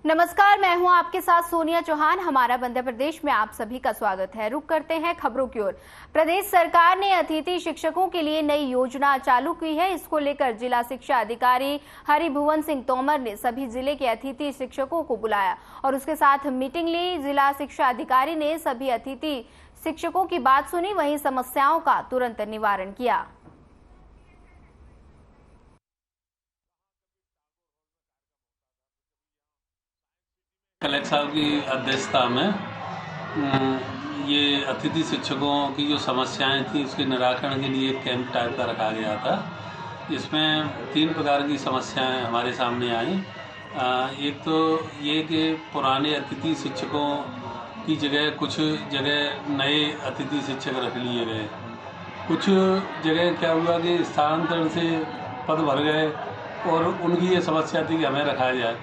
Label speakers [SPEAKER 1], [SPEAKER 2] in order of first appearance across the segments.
[SPEAKER 1] नमस्कार, मैं हूं आपके साथ सोनिया चौहान। हमारा मध्य प्रदेश में आप सभी का स्वागत है। रुक करते हैं खबरों की ओर। प्रदेश सरकार ने अतिथि शिक्षकों के लिए नई योजना चालू की है। इसको लेकर जिला शिक्षा अधिकारी हरिभुवन सिंह तोमर ने सभी जिले के अतिथि शिक्षकों को बुलाया और उसके साथ मीटिंग ली। जिला शिक्षा अधिकारी ने सभी अतिथि शिक्षकों की बात सुनी, वहीं समस्याओं का तुरंत निवारण किया।
[SPEAKER 2] कलेक्टर साहब की अध्यक्षता में ये अतिथि शिक्षकों की जो समस्याएं थी उसके निराकरण के लिए एक कैंप टाइप का रखा गया था। इसमें 3 प्रकार की समस्याएं हमारे सामने आई। एक तो ये कि पुराने अतिथि शिक्षकों की जगह कुछ जगह नए अतिथि शिक्षक रख लिए गए। कुछ जगह क्या हुआ कि स्थानांतरण से पद भर गए और उनकी ये समस्या थी कि हमें रखा जाए,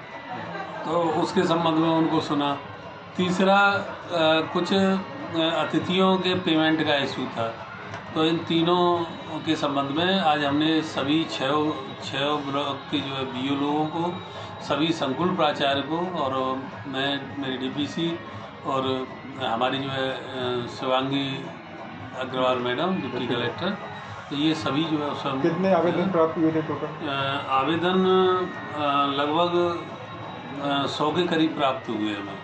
[SPEAKER 2] तो उसके संबंध में उनको सुना। तीसरा कुछ अतिथियों के पेमेंट का इशू था, तो इन तीनों के संबंध में आज हमने सभी छः ब्लॉक के जो है बीओ लोगों को, सभी संकुल प्राचार्य को और मेरी डीपीसी और हमारी जो है Shivangi Agarwal madam deputy collector, तो ये सभी जो है सब।
[SPEAKER 3] कितने आवेदन प्राप्त हुए थे टोटल?
[SPEAKER 2] आवेदन लगभग 100 के करीब प्राप्त हुए हमें।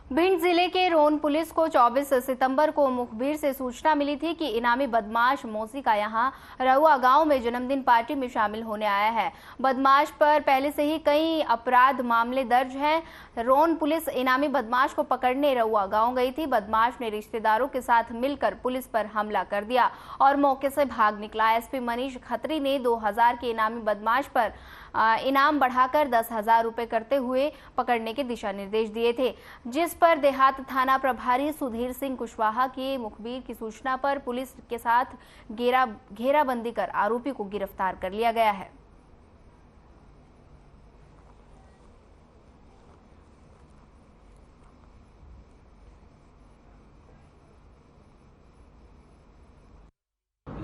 [SPEAKER 1] भिंड जिले के रोन पुलिस को 24 सितंबर को मुखबिर से सूचना मिली थी कि इनामी बदमाश मौसी का यहां रहुआ गांव में जन्मदिन पार्टी में शामिल होने आया है। बदमाश पर पहले से ही कई अपराध मामले दर्ज हैं। रोन पुलिस इनामी बदमाश को पकड़ने रहुआ गांव गई थी। बदमाश ने रिश्तेदारों के साथ मिलकर पुलिस पर हमला कर दिया और मौके से भाग निकला। एसपी मनीष खत्री ने 2000 के इनामी बदमाश पर इनाम बढ़ाकर 10,000 रुपए करते हुए पकड़ने के दिशा निर्देश दिए थे, जिस पर देहात थाना प्रभारी सुधीर सिंह कुशवाहा की मुखबिर की सूचना पर पुलिस के साथ घेराबंदी कर आरोपी को गिरफ्तार कर लिया गया है।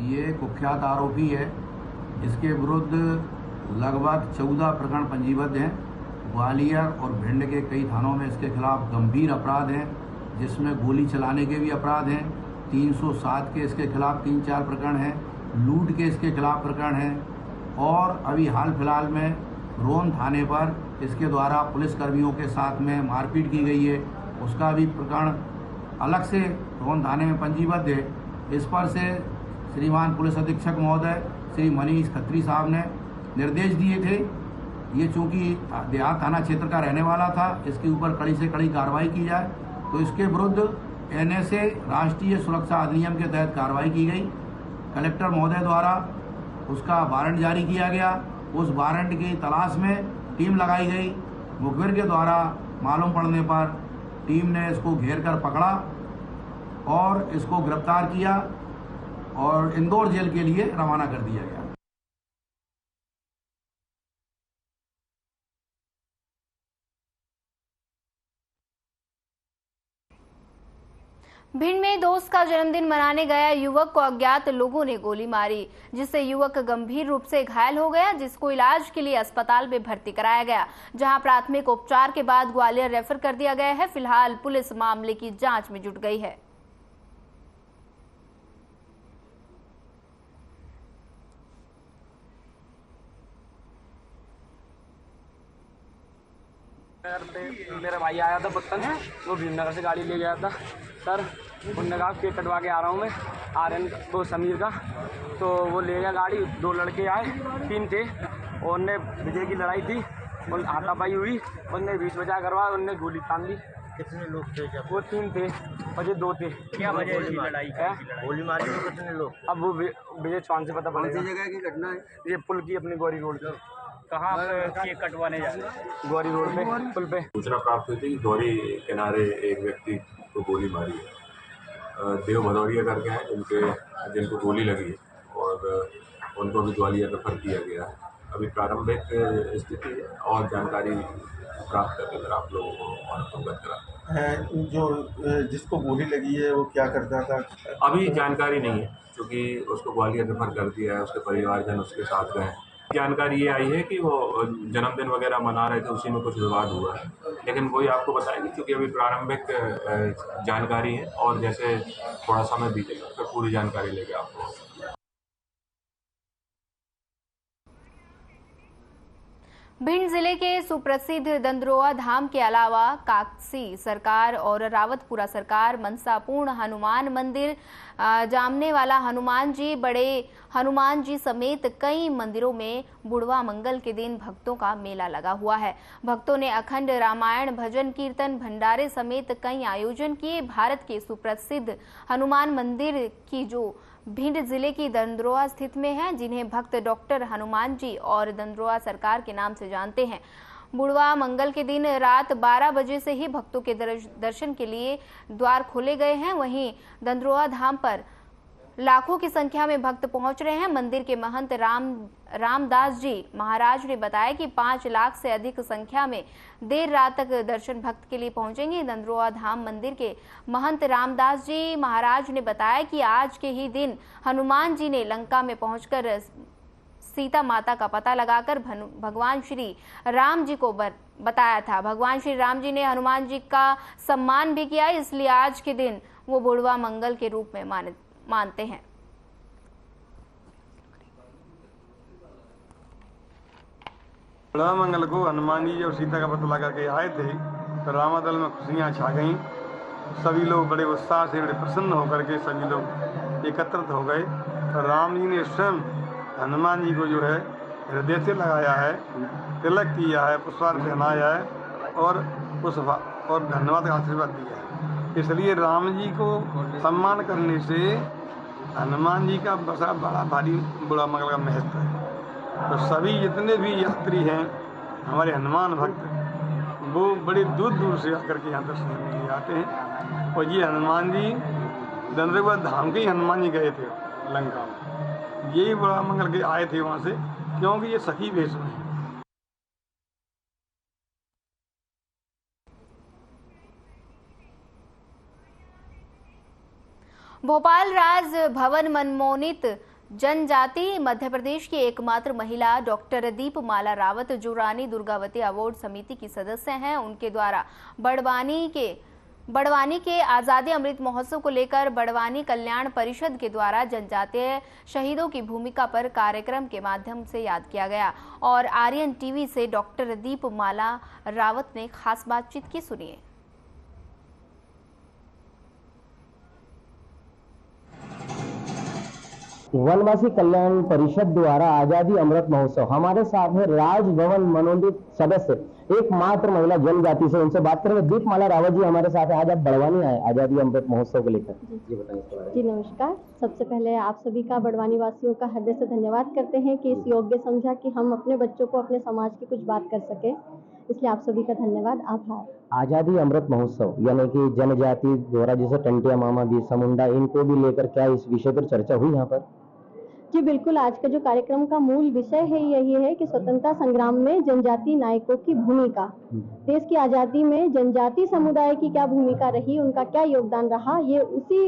[SPEAKER 4] ये कुख्यात आरोपी है। इसके विरुद्ध लगभग 14 प्रकरण पंजीबद्ध हैं। ग्वालियर और भिंड के कई थानों में इसके खिलाफ गंभीर अपराध हैं, जिसमें गोली चलाने के भी अपराध हैं। 307 के इसके खिलाफ 3-4 प्रकरण हैं। लूट के इसके खिलाफ प्रकरण हैं। और अभी हाल फिलहाल में रोन थाने पर इसके द्वारा पुलिसकर्मियों के साथ में मारपीट की गई है, उसका भी प्रकरण अलग से रोन थाने में पंजीबद्ध है। इस पर से श्रीमान पुलिस अधीक्षक महोदय श्री मनीष खत्री साहब ने निर्देश दिए थे। ये चूँकि देहात थाना क्षेत्र का रहने वाला था, इसके ऊपर कड़ी से कड़ी कार्रवाई की जाए, तो इसके विरुद्ध एनएसए राष्ट्रीय सुरक्षा अधिनियम के तहत कार्रवाई की गई। कलेक्टर महोदय द्वारा उसका वारंट जारी किया गया। उस वारंट की तलाश में टीम लगाई गई। मुखबिर के द्वारा मालूम पड़ने पर टीम ने इसको घेर कर पकड़ा और इसको गिरफ्तार किया और इंदौर जेल के लिए रवाना कर दिया गया।
[SPEAKER 1] भिंड में दोस्त का जन्मदिन मनाने गया युवक को अज्ञात लोगों ने गोली मारी, जिससे युवक गंभीर रूप से घायल हो गया, जिसको इलाज के लिए अस्पताल में भर्ती कराया गया, जहां प्राथमिक उपचार के बाद ग्वालियर रेफर कर दिया गया है। फिलहाल पुलिस मामले की जांच में जुट गई है।
[SPEAKER 5] मेरा भाई आया था पत्तन, वो भीमनगर से गाड़ी ले गया था सर। उनने कहा केक कटवा के आ रहा हूँ मैं, आर्यन वो समीर का, तो वो ले गया गाड़ी। 2 लड़के आए, 3 थे, और उनने विजय की लड़ाई थी, उन हाथापाई हुई, उनने 20 बजा करवा, उनने गोली तान दी।
[SPEAKER 6] कितने लोग थे जब?
[SPEAKER 5] वो 3 थे, बजे 2 थे।
[SPEAKER 6] क्या वजह थी लड़ाई का? गोली मारी तो कितने लोग?
[SPEAKER 5] अब वो विजय चौहान से पता पड़ेगा।
[SPEAKER 6] कौन सी जगह की घटना है?
[SPEAKER 5] ये पुल की, अपनी गौरी रोड पे।
[SPEAKER 6] कहाँ पे केक कटवाने जा रहे?
[SPEAKER 5] गौरी रोड पे, पुल पे।
[SPEAKER 7] सूचना प्राप्त हुई थी कि गौरी किनारे एक व्यक्ति को गोली मारी है। देव भदौरिया करके हैं जिनको गोली लगी है, और उनको भी ग्वालियर रेफर किया गया है। अभी प्रारंभिक स्थिति और जानकारी प्राप्त करके आप लोगों को अवगत करा।
[SPEAKER 3] जो जिसको गोली लगी है वो क्या करता था?
[SPEAKER 7] अभी जानकारी नहीं है, क्योंकि उसको ग्वालियर रेफर कर दिया है, उसके परिवारजन उसके साथ गए हैं। जानकारी ये आई है कि वो जन्मदिन वगैरह मना रहे थे, उसी में कुछ विवाद हुआ है, लेकिन वही आपको बताएंगे, क्योंकि अभी प्रारंभिक जानकारी है और जैसे थोड़ा समय बीतेगा फिर पूरी जानकारी लेके आपको।
[SPEAKER 1] भिंड जिले के सुप्रसिद्ध दंद्रोआ धाम के अलावा काकसी सरकार और रावतपुरा सरकार, मनसापूर्ण हनुमान मंदिर, जामने वाला हनुमान जी, बड़े हनुमान जी समेत कई मंदिरों में बुढ़वा मंगल के दिन भक्तों का मेला लगा हुआ है। भक्तों ने अखंड रामायण, भजन कीर्तन, भंडारे समेत कई आयोजन किए। भारत के सुप्रसिद्ध हनुमान मंदिर की जो भिंड जिले की दंद्रोआ स्थित में है, जिन्हें भक्त डॉक्टर हनुमान जी और दंद्रोआ सरकार के नाम से जानते हैं। बुढ़वा मंगल के दिन रात 12 बजे से ही भक्तों के दर्शन के लिए द्वार खोले गए हैं। वहीं दंद्रोआ धाम पर लाखों की संख्या में भक्त पहुंच रहे हैं। मंदिर के महंत रामदास जी महाराज ने बताया कि 5 लाख से अधिक संख्या में देर रात तक दर्शन भक्त के लिए पहुंचेंगे। दंद्रोआ धाम मंदिर के महंत रामदास जी महाराज ने बताया कि आज के ही दिन हनुमान जी ने लंका में पहुंचकर सीता माता का पता लगाकर भगवान श्री राम जी को बताया था। भगवान श्री राम जी ने हनुमान जी का सम्मान भी किया, इसलिए आज के दिन वो बुढ़वा मंगल के रूप में मानते हैं।
[SPEAKER 8] बुढ़वा मंगल को हनुमान जी और सीता का पता लगा के आए थे तो रामादल में खुशियाँ छा गईं। सभी लोग बड़े उत्साह से, बड़े प्रसन्न होकर के सभी लोग एकत्रित हो गए। तो राम जी ने स्वयं हनुमान जी को जो है हृदय से लगाया है, तिलक किया है, पुष्पार पहनाया है और धन्यवाद का आशीर्वाद दिया है। इसलिए राम जी को सम्मान करने से हनुमान जी का बड़ा भारी बुढ़वा मंगल का महत्व है। तो सभी जितने भी यात्री हैं हमारे हनुमान भक्त, वो बड़े दूर दूर से आकर के यहाँ दर्शन करने के लिए आते हैं। और ये हनुमान जी दंद्रोआ धाम के ही हनुमान जी गए थे लंका में, यही बुढ़वा मंगल के आए थे वहाँ से, क्योंकि ये सखी वेश में है।
[SPEAKER 1] भोपाल राज भवन मनमोनित जनजाति मध्य प्रदेश की एकमात्र महिला डॉक्टर दीपमाला रावत, जो रानी दुर्गावती अवार्ड समिति की सदस्य हैं, उनके द्वारा बड़वानी के आज़ादी अमृत महोत्सव को लेकर बड़वानी कल्याण परिषद के द्वारा जनजातीय शहीदों की भूमिका पर कार्यक्रम के माध्यम से याद किया गया। और आर्यन टीवी से डॉक्टर दीपमाला रावत ने खास बातचीत की, सुनिए।
[SPEAKER 9] वनवासी कल्याण परिषद द्वारा आजादी अमृत महोत्सव, हमारे साथ है राजभवन मनोनीत सदस्य एकमात्र महिला जनजाति से, उनसे बात करेंगे। दीपमाला रावत जी हमारे साथ है। आज आप बड़वानी आए आजादी अमृत महोत्सव को लेकर, जी बताइए इसके बारे में।
[SPEAKER 10] जी नमस्कार। सबसे पहले आप सभी का, बड़वानी वासियों का हृदय से धन्यवाद करते हैं कि इस योग्य समझा कि हम अपने बच्चों को अपने समाज की कुछ बात कर सके, इसलिए आप सभी का धन्यवाद, आभार।
[SPEAKER 9] आजादी अमृत महोत्सव यानी कि जनजाति द्वारा जैसे टंटिया मामा, बिरसा मुंडा, इनको भी लेकर क्या इस विषय पर चर्चा हुई यहाँ पर?
[SPEAKER 10] जी बिल्कुल, आज का जो कार्यक्रम का मूल विषय है यही है कि स्वतंत्रता संग्राम में जनजाति नायकों की भूमिका, देश की आज़ादी में जनजाति समुदाय की क्या भूमिका रही, उनका क्या योगदान रहा, ये उसी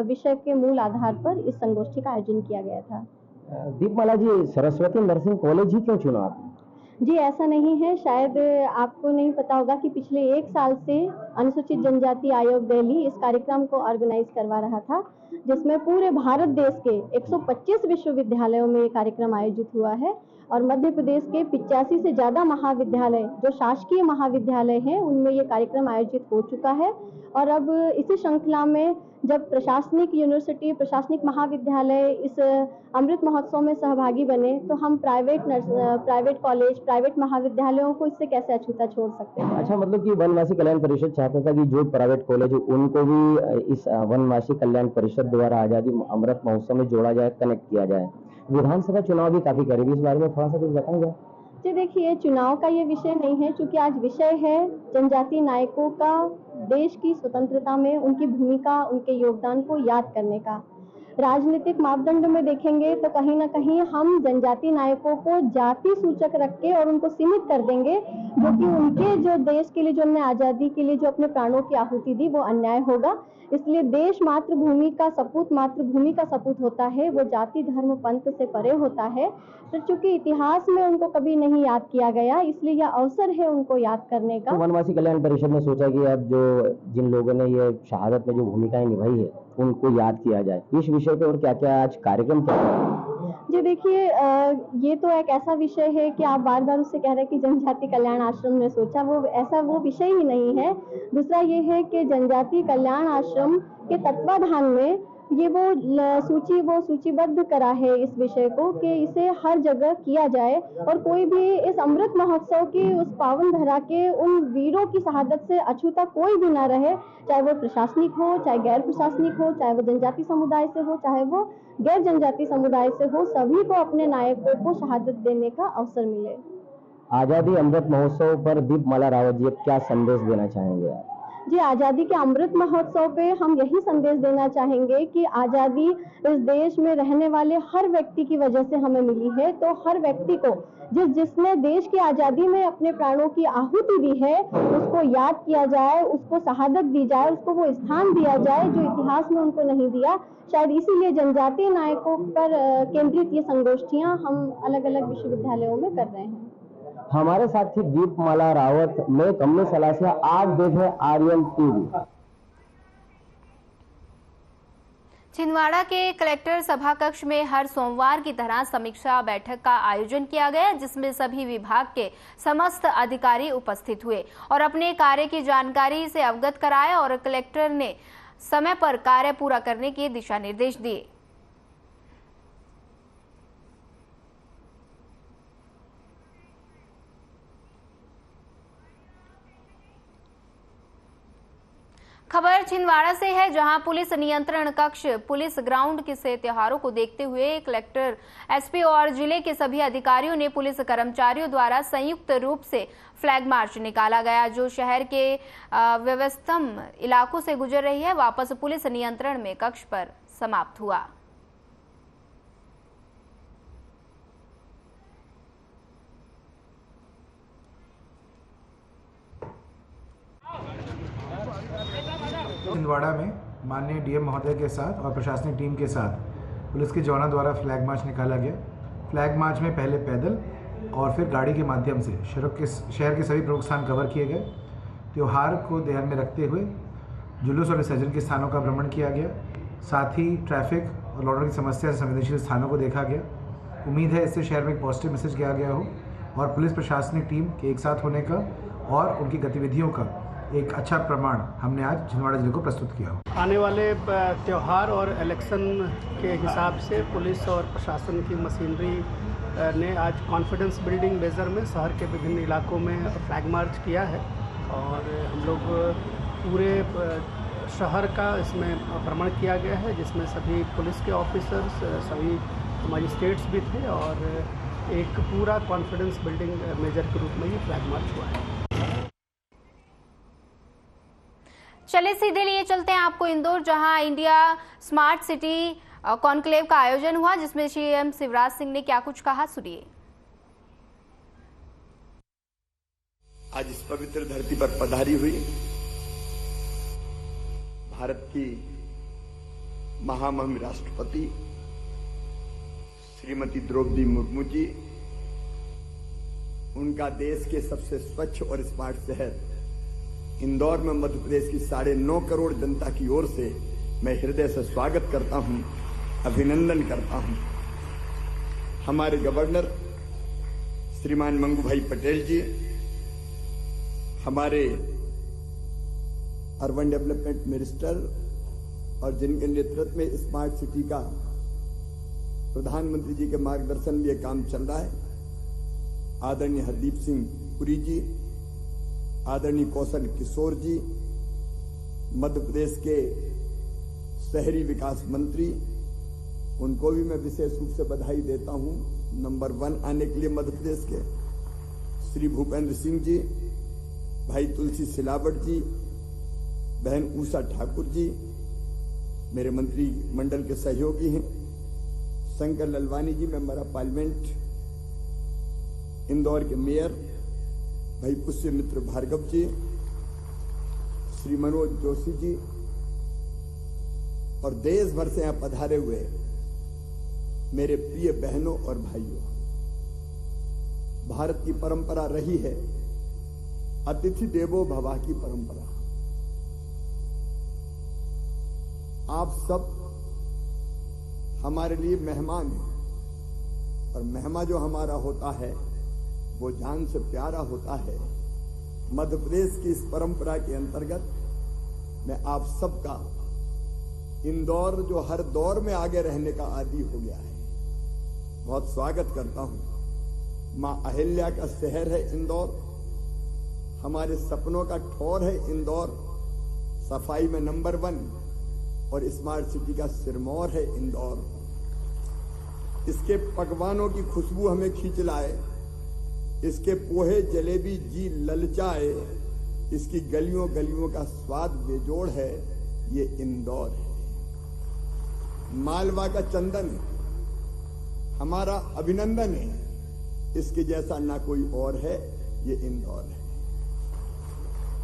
[SPEAKER 10] विषय के मूल आधार पर इस संगोष्ठी का आयोजन किया गया था।
[SPEAKER 9] दीपमाला जी, सरस्वती नर्सिंग कॉलेज ही क्यों चुना आपने?
[SPEAKER 10] जी ऐसा नहीं है, शायद आपको नहीं पता होगा कि पिछले 1 साल से अनुसूचित जनजाति आयोग दिल्ली इस कार्यक्रम को ऑर्गेनाइज करवा रहा था, जिसमें पूरे भारत देश के 125 विश्वविद्यालयों में ये कार्यक्रम आयोजित हुआ है। और मध्य प्रदेश के 85 से ज़्यादा महाविद्यालय, जो शासकीय महाविद्यालय हैं, उनमें ये कार्यक्रम आयोजित हो चुका है। और अब इसी श्रृंखला में जब प्रशासनिक यूनिवर्सिटी, प्रशासनिक महाविद्यालय इस अमृत महोत्सव में सहभागी बने, तो हम प्राइवेट कॉलेज, प्राइवेट महाविद्यालयों को इससे कैसे अछूता छोड़ सकते हैं।
[SPEAKER 9] अच्छा, मतलब कि वनवासी कल्याण परिषद चाहता था कि जो प्राइवेट कॉलेज उनको भी इस वनवासी कल्याण परिषद द्वारा आजादी अमृत महोत्सव में जोड़ा जाए, कनेक्ट किया जाए। विधानसभा चुनाव भी काफी करीबी, इस बारे में थोड़ा सा कुछ बताएंगे?
[SPEAKER 10] जी देखिए, चुनाव का ये विषय नहीं है, क्योंकि आज विषय है जनजाति नायकों का देश की स्वतंत्रता में उनकी भूमिका, उनके योगदान को याद करने का। राजनीतिक मापदंड में देखेंगे तो कहीं ना कहीं हम जनजाति नायकों को जाति सूचक रख के और उनको सीमित कर देंगे, जो कि उनके जो देश के लिए, जो उन्होंने आज़ादी के लिए जो अपने प्राणों की आहुति दी, वो अन्याय होगा। इसलिए देश मातृभूमि का सपूत होता है, वो जाति धर्म पंथ से परे होता है। तो चूंकि इतिहास में उनको कभी नहीं याद किया गया, इसलिए यह अवसर है उनको याद करने का।
[SPEAKER 9] वनवासी कल्याण परिषद ने सोचा कि अब जो जिन लोगों ने ये शहादत में जो भूमिकाएं निभाई है उनको याद किया जाए। इस विषय पे और क्या क्या आज कार्यक्रम क्या है?
[SPEAKER 10] जी देखिए, ये तो एक ऐसा विषय है कि आप बार बार उससे कह रहे हैं कि जनजाति कल्याण आश्रम ने सोचा, वो विषय ही नहीं है। दूसरा ये है कि जनजाति कल्याण आश्रम के तत्वाधान में ये वो सूचीबद्ध करा है इस विषय को कि इसे हर जगह किया जाए और कोई भी इस अमृत महोत्सव की उस पावन धरा के उन वीरों की शहादत से अछूता कोई भी ना रहे, चाहे वो प्रशासनिक हो, चाहे गैर प्रशासनिक हो, चाहे वो जनजाति समुदाय से हो, चाहे वो गैर जनजाति समुदाय से हो, सभी को अपने नायकों को शहादत देने का अवसर मिले।
[SPEAKER 9] आजादी अमृत महोत्सव पर दीपमाला रावत जी क्या संदेश देना चाहेंगे आप?
[SPEAKER 10] जी, आज़ादी के अमृत महोत्सव पे हम यही संदेश देना चाहेंगे कि आज़ादी इस देश में रहने वाले हर व्यक्ति की वजह से हमें मिली है। तो हर व्यक्ति को जिसने देश की आज़ादी में अपने प्राणों की आहुति दी है, उसको याद किया जाए, उसको शहादत दी जाए, उसको वो स्थान दिया जाए जो इतिहास में उनको नहीं दिया। शायद इसीलिए जनजातीय नायकों पर केंद्रित ये संगोष्ठियाँ हम अलग अलग विश्वविद्यालयों में कर रहे हैं।
[SPEAKER 9] हमारे साथ थी दीपमाला रावत। मैं कमलेश सलासिया, आप देख रहे आर्यन टीवी।
[SPEAKER 1] छिंदवाड़ा के कलेक्टर सभा कक्ष में हर सोमवार की तरह समीक्षा बैठक का आयोजन किया गया, जिसमें सभी विभाग के समस्त अधिकारी उपस्थित हुए और अपने कार्य की जानकारी से अवगत कराया और कलेक्टर ने समय पर कार्य पूरा करने के दिशा निर्देश दिए। खबर छिंदवाड़ा से है, जहां पुलिस नियंत्रण कक्ष पुलिस ग्राउंड से त्योहारों को देखते हुए कलेक्टर, एसपी और जिले के सभी अधिकारियों ने पुलिस कर्मचारियों द्वारा संयुक्त रूप से फ्लैग मार्च निकाला गया, जो शहर के व्यस्तम इलाकों से गुजर रही है, वापस पुलिस नियंत्रण में कक्ष पर समाप्त हुआ।
[SPEAKER 11] छिंदवाड़ा में माननीय डीएम महोदय के साथ और प्रशासनिक टीम के साथ पुलिस के जवानों द्वारा फ्लैग मार्च निकाला गया। फ्लैग मार्च में पहले पैदल और फिर गाड़ी के माध्यम से शहर के सभी प्रमुख स्थान कवर किए गए। त्यौहार को ध्यान में रखते हुए जुलूस और विसर्जन के स्थानों का भ्रमण किया गया। साथ ही ट्रैफिक और लॉ ऑर्डर की समस्या से संवेदनशील स्थानों को देखा गया। उम्मीद है इससे शहर में एक पॉजिटिव मैसेज किया गया हो और पुलिस प्रशासनिक टीम के एक साथ होने का और उनकी गतिविधियों का एक अच्छा प्रमाण हमने आज छिंदवाड़ा जिले को प्रस्तुत किया हो।
[SPEAKER 12] आने वाले त्यौहार और इलेक्शन के हिसाब से पुलिस और प्रशासन की मशीनरी ने आज कॉन्फिडेंस बिल्डिंग मेजर में शहर के विभिन्न इलाकों में फ्लैग मार्च किया है और हम लोग पूरे शहर का इसमें भ्रमण किया गया है, जिसमें सभी पुलिस के ऑफिसर्स, सभी मजिस्ट्रेट्स भी थे और एक पूरा कॉन्फिडेंस बिल्डिंग मेजर के रूप में ये फ्लैग मार्च हुआ है।
[SPEAKER 1] चले सीधे लिए चलते हैं आपको इंदौर, जहां इंडिया स्मार्ट सिटी कॉन्क्लेव का आयोजन हुआ, जिसमें सीएम शिवराज सिंह ने क्या कुछ कहा, सुनिए।
[SPEAKER 13] आज इस पवित्र धरती पर पधारी हुई भारत की महामहिम राष्ट्रपति श्रीमती द्रौपदी मुर्मू जी, उनका देश के सबसे स्वच्छ और स्मार्ट शहर इंदौर में मध्य प्रदेश की 9.5 करोड़ जनता की ओर से मैं हृदय से स्वागत करता हूं, अभिनंदन करता हूं। हमारे गवर्नर श्रीमान मंगू भाई पटेल जी, हमारे अर्बन डेवलपमेंट मिनिस्टर और जिनके नेतृत्व में स्मार्ट सिटी का प्रधानमंत्री जी के मार्गदर्शन में यह काम चल रहा है, आदरणीय हरदीप सिंह पुरी जी, आदरणीय कौशल किशोर जी, मध्य प्रदेश के शहरी विकास मंत्री, उनको भी मैं विशेष रूप से बधाई देता हूं नंबर 1 आने के लिए मध्य प्रदेश के। श्री भूपेंद्र सिंह जी, भाई तुलसी सिलावट जी, बहन उषा ठाकुर जी, मेरे मंत्रिमंडल के सहयोगी हैं, शंकर ललवानी जी मेंबर ऑफ पार्लियामेंट, इंदौर के मेयर भाई पुष्यमित्र भार्गव जी, श्री मनोज जोशी जी, और देश भर से यहां पधारे हुए मेरे प्रिय बहनों और भाइयों। भारत की परंपरा रही है अतिथि देवो भव की परंपरा। आप सब हमारे लिए मेहमान हैं, और मेहमान जो हमारा होता है वो जान से प्यारा होता है। मध्य प्रदेश की इस परंपरा के अंतर्गत मैं आप सबका, इंदौर जो हर दौर में आगे रहने का आदी हो गया है, बहुत स्वागत करता हूं। मां अहिल्या का शहर है इंदौर, हमारे सपनों का ठौर है इंदौर, सफाई में नंबर 1 और स्मार्ट सिटी का सिरमौर है इंदौर। इसके पकवानों की खुशबू हमें खींच लाए, इसके पोहे जलेबी जी ललचाए, इसकी गलियों गलियों का स्वाद बेजोड़ है, ये इंदौर है। मालवा का चंदन हमारा अभिनंदन है, इसके जैसा ना कोई और है, ये इंदौर है।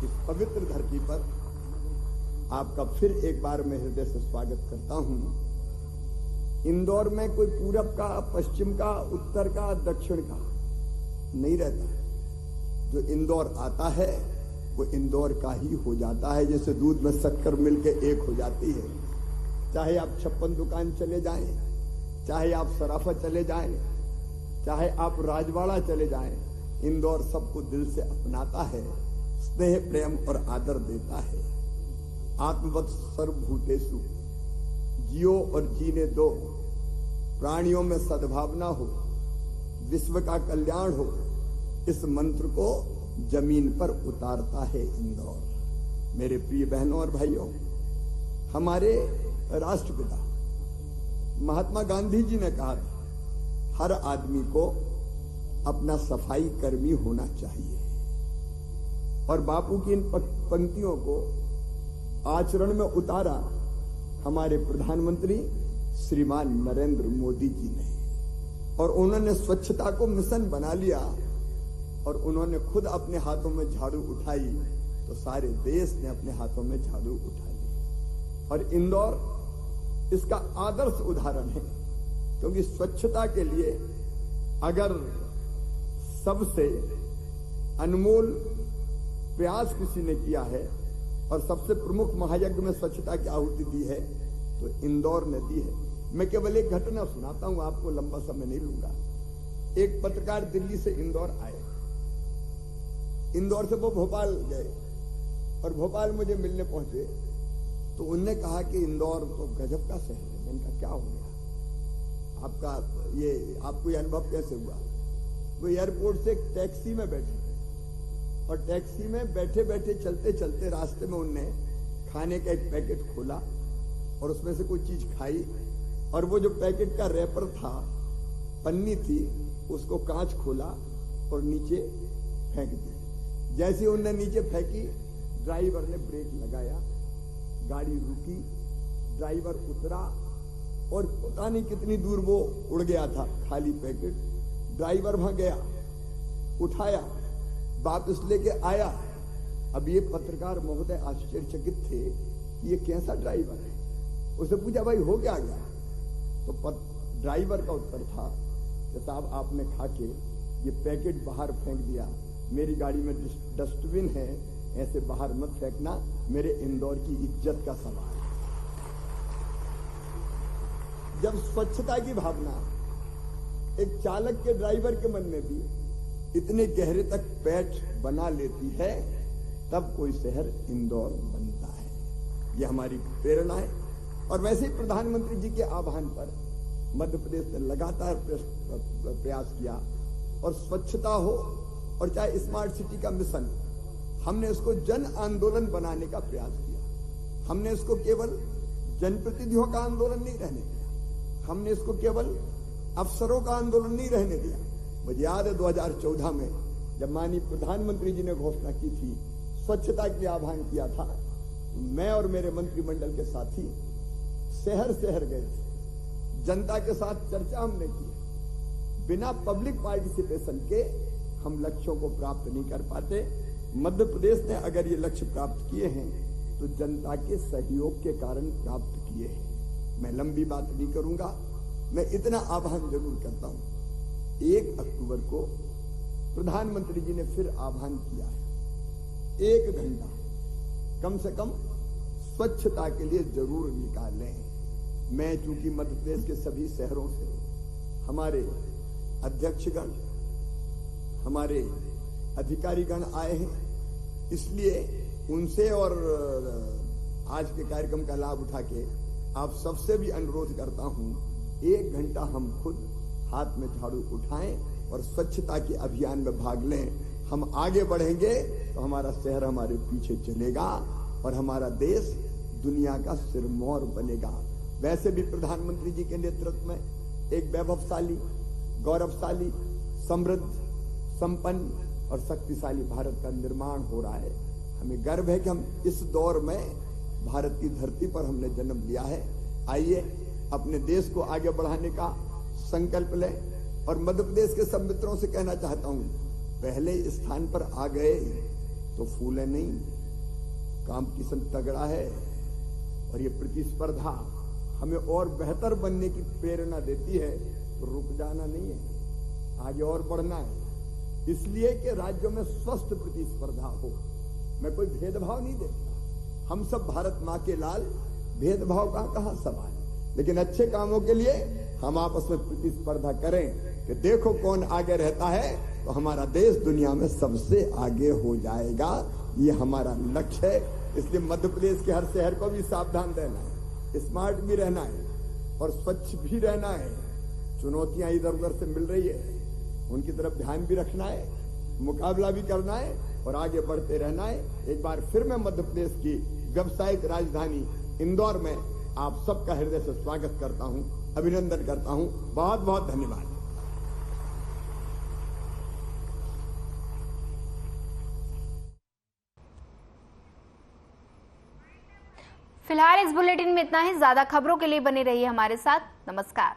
[SPEAKER 13] इस पवित्र धरती पर आपका फिर एक बार मैं हृदय से स्वागत करता हूं। इंदौर में कोई पूरब का, पश्चिम का, उत्तर का, दक्षिण का नहीं रहता। जो इंदौर आता है वो इंदौर का ही हो जाता है, जैसे दूध में शक्कर मिलके एक हो जाती है। चाहे आप 56 दुकान चले जाएं, चाहे आप सराफा चले जाएं, चाहे आप राजवाड़ा चले जाएं, इंदौर सबको दिल से अपनाता है, स्नेह प्रेम और आदर देता है। आत्मवत् सर्वभूतेषु जियो और जीने दो, प्राणियों में सद्भावना हो, विश्व का कल्याण हो, इस मंत्र को जमीन पर उतारता है इंदौर। मेरे प्रिय बहनों और भाइयों, हमारे राष्ट्रपिता महात्मा गांधी जी ने कहा था, हर आदमी को अपना सफाई कर्मी होना चाहिए। और बापू की इन पंक्तियों को आचरण में उतारा हमारे प्रधानमंत्री श्रीमान नरेंद्र मोदी जी ने, और उन्होंने स्वच्छता को मिशन बना लिया, और उन्होंने खुद अपने हाथों में झाड़ू उठाई तो सारे देश ने अपने हाथों में झाड़ू उठा ली। और इंदौर इसका आदर्श उदाहरण है, क्योंकि स्वच्छता के लिए अगर सबसे अनमोल प्रयास किसी ने किया है और सबसे प्रमुख महायज्ञ में स्वच्छता की आहुति दी है तो इंदौर ने दी है। मैं केवल एक घटना सुनाता हूं आपको, लंबा समय नहीं लूंगा। एक पत्रकार दिल्ली से इंदौर आए, इंदौर से वो भोपाल गए, और भोपाल मुझे मिलने पहुंचे तो उनने कहा कि इंदौर तो गजब का शहर है। मैंने कहा क्या हो गया आपका, ये आपको ये अनुभव कैसे हुआ? वो एयरपोर्ट से एक टैक्सी में बैठे, और टैक्सी में बैठे बैठे चलते चलते रास्ते में उनने खाने का एक पैकेट खोला और उसमें से कोई चीज खाई, और वो जो पैकेट का रैपर था, पन्नी थी, उसको कांच खोला और नीचे फेंक दी। जैसे उनने नीचे फेंकी, ड्राइवर ने ब्रेक लगाया, गाड़ी रुकी, ड्राइवर उतरा, और पता नहीं कितनी दूर वो उड़ गया था खाली पैकेट। ड्राइवर वहां गया, उठाया, वापस लेके आया। अब ये पत्रकार महोदय आश्चर्यचकित थे कि ये कैसा ड्राइवर है। उसने पूछा भाई हो क्या गया? तो ड्राइवर का उत्तर था कि साहब आपने खा के ये पैकेट बाहर फेंक दिया, मेरी गाड़ी में डस्टबिन है, ऐसे बाहर मत फेंकना, मेरे इंदौर की इज्जत का सवाल है। जब स्वच्छता की भावना एक चालक के, ड्राइवर के मन में भी इतने गहरे तक पैठ बना लेती है, तब कोई शहर इंदौर बनता है। ये हमारी प्रेरणा है। और वैसे ही प्रधानमंत्री जी के आह्वान पर मध्य प्रदेश ने लगातार प्रयास किया, और स्वच्छता हो और चाहे स्मार्ट सिटी का मिशन, हमने इसको जन आंदोलन बनाने का प्रयास किया। हमने इसको केवल जनप्रतिनिधियों का आंदोलन नहीं रहने दिया, हमने इसको केवल अफसरों का आंदोलन नहीं रहने दिया। मुझे याद है 2014 में जब माननीय प्रधानमंत्री जी ने घोषणा की थी, स्वच्छता के लिए आह्वान किया था, मैं और मेरे मंत्रिमंडल के साथी शहर शहर गए, जनता के साथ चर्चा हमने की। बिना पब्लिक पार्टिसिपेशन के हम लक्ष्यों को प्राप्त नहीं कर पाते। मध्य प्रदेश ने अगर ये लक्ष्य प्राप्त किए हैं तो जनता के सहयोग के कारण प्राप्त किए हैं। मैं लंबी बात नहीं करूंगा, मैं इतना आह्वान जरूर करता हूं। 1 अक्टूबर को प्रधानमंत्री जी ने फिर आह्वान किया है, 1 घंटा कम से कम स्वच्छता के लिए जरूर निकालें। मैं चूंकि मध्य प्रदेश के सभी शहरों से हमारे अध्यक्षगण, हमारे अधिकारीगण आए हैं, इसलिए उनसे और आज के कार्यक्रम का लाभ उठा के आप सबसे भी अनुरोध करता हूं, 1 घंटा हम खुद हाथ में झाड़ू उठाएं और स्वच्छता के अभियान में भाग लें। हम आगे बढ़ेंगे तो हमारा शहर हमारे पीछे चलेगा और हमारा देश दुनिया का सिरमौर बनेगा। वैसे भी प्रधानमंत्री जी के नेतृत्व में एक वैभवशाली, गौरवशाली, समृद्ध, संपन्न और शक्तिशाली भारत का निर्माण हो रहा है। हमें गर्व है कि हम इस दौर में भारत की धरती पर हमने जन्म लिया है। आइए अपने देश को आगे बढ़ाने का संकल्प लें। और मध्य प्रदेश के सब मित्रों से कहना चाहता हूं, पहले स्थान पर आ गए तो फूले नहीं, कंपटीशन तगड़ा है और ये प्रतिस्पर्धा हमें और बेहतर बनने की प्रेरणा देती है। तो रुक जाना नहीं है, आगे और बढ़ना है, इसलिए कि राज्यों में स्वस्थ प्रतिस्पर्धा हो। मैं कोई भेदभाव नहीं देखता, हम सब भारत माँ के लाल, भेदभाव का कहां सवाल। लेकिन अच्छे कामों के लिए हम आपस में प्रतिस्पर्धा करें कि देखो कौन आगे रहता है, तो हमारा देश दुनिया में सबसे आगे हो जाएगा। ये हमारा लक्ष्य है। इसलिए मध्य प्रदेश के हर शहर को भी सावधान रहना है, स्मार्ट भी रहना है और स्वच्छ भी रहना है। चुनौतियां इधर उधर से मिल रही है, उनकी तरफ ध्यान भी रखना है, मुकाबला भी करना है और आगे बढ़ते रहना है। एक बार फिर मैं मध्य प्रदेश की व्यावसायिक राजधानी इंदौर में आप सबका हृदय से स्वागत करता हूं, अभिनंदन करता हूं। बहुत बहुत धन्यवाद।
[SPEAKER 1] फिलहाल इस बुलेटिन में इतना ही। ज्यादा खबरों के लिए बने रहिए हमारे साथ। नमस्कार।